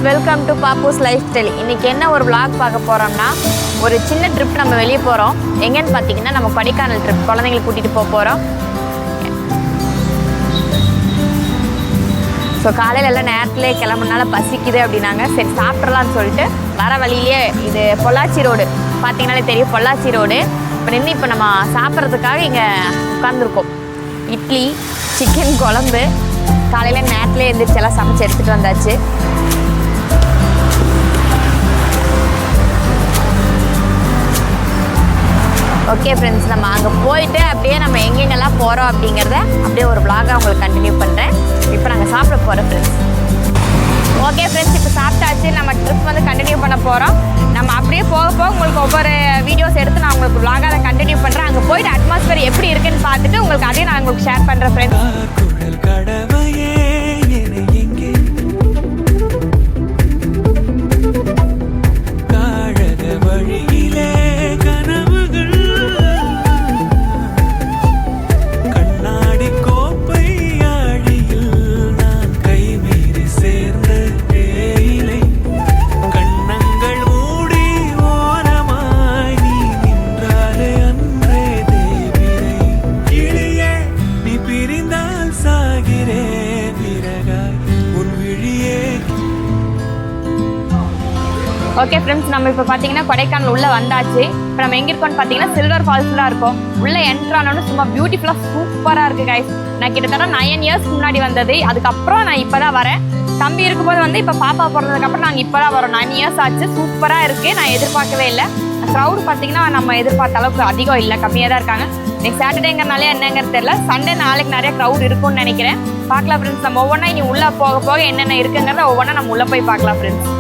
Welcome to Pappoos lifestyle. இன்றைக்கி என்ன ஒரு vlog பார்க்க போகிறோம்னா, ஒரு சின்ன ட்ரிப் நம்ம வெளியே போகிறோம். எங்கேன்னு பார்த்தீங்கன்னா நம்ம கொடைக்கானல் ட்ரிப் குழந்தைங்களை கூட்டிகிட்டு போகிறோம். ஸோ காலையில் எல்லாம் நேரத்துலேயே கிளம்புனால பசிக்குது அப்படின்னாங்க. சரி சாப்பிட்றலான்னு சொல்லிட்டு வர வழியிலே இது பொள்ளாச்சி ரோடு பார்த்தீங்கன்னாலே தெரியும், பொள்ளாச்சி ரோடு. இப்போ நம்ம சாப்பிட்றதுக்காக இங்கே உட்காந்துருக்கோம். இட்லி, சிக்கன் குழம்பு காலையில் நேரத்துலேயே எழுந்திரிச்சு எல்லாம் சமைச்சு எடுத்துகிட்டு வந்தாச்சு. ஓகே ஃப்ரெண்ட்ஸ், நம்ம அங்கே போயிட்டு அப்படியே நம்ம எங்கெங்கெல்லாம் போகிறோம் அப்படிங்கிறத அப்படியே ஒரு vlog-ஆ உங்களுக்கு கண்டினியூ பண்ணுறேன். இப்போ நாங்கள் சாப்பிட போகிறோம் ஃப்ரெண்ட்ஸ். ஓகே ஃப்ரெண்ட்ஸ், இப்போ சாப்பிட்டாச்சு. நம்ம ட்ரிப் வந்து கண்டினியூ பண்ண போகிறோம். நம்ம அப்படியே போக போக உங்களுக்கு ஒவ்வொரு வீடியோஸ் எடுத்து நான் உங்களுக்கு vlog-ஆ அதை கண்டினியூ பண்ணுறேன். அங்கே போயிட்டு அட்மாஸ்பியர் எப்படி இருக்குன்னு பார்த்துட்டு உங்களுக்கு அதையும் நான் உங்களுக்கு ஷேர் பண்ணுறேன் ஃப்ரெண்ட்ஸ். ஓகே ஃப்ரெண்ட்ஸ், நம்ம இப்போ பார்த்தீங்கன்னா கொடைக்கானல் உள்ளே வந்தாச்சு. இப்போ நம்ம எங்கே இருக்கோம்னு பார்த்தீங்கன்னா சில்வர் ஃபால்ஸ்லாம் இருக்கும். உள்ளே என்ட்ரானோன்னு சும்மா பியூட்டிஃபுல்லாக சூப்பராக இருக்குது கைஸ். நான் கிட்டத்தட்ட 9 இயர்ஸ் முன்னாடி வந்தது. அதுக்கப்புறம் நான் இப்போ தான் வரேன். தம்பி இருக்கும்போது வந்து இப்போ பாப்பா பிறந்ததுக்கப்புறம் நாங்கள் இப்போ தான் வரோம். 9 இயர்ஸ் ஆச்சு. சூப்பராக இருக்குது. நான் எதிர்பார்க்கவே இல்லை. க்ரௌடு பார்த்தீங்கன்னா நம்ம எதிர்பார்த்த அளவுக்கு அதிகம் இல்லை, கம்மியாக தான் இருக்காங்க. நெக்ஸ்ட் சாட்டர்டேங்கிறனாலே என்னங்கிறது தெரியல. சண்டே நாளைக்கு நிறைய க்ரௌட் இருக்கும்னு நினைக்கிறேன். பார்க்கலாம் ஃப்ரெண்ட்ஸ். நம்ம ஒவ்வொன்றா இனி உள்ளே போக போக என்னென்ன இருக்குங்கிறத ஒவ்வொன்றா நம்ம உள்ளே போய் பார்க்கலாம் ஃப்ரெண்ட்ஸ்.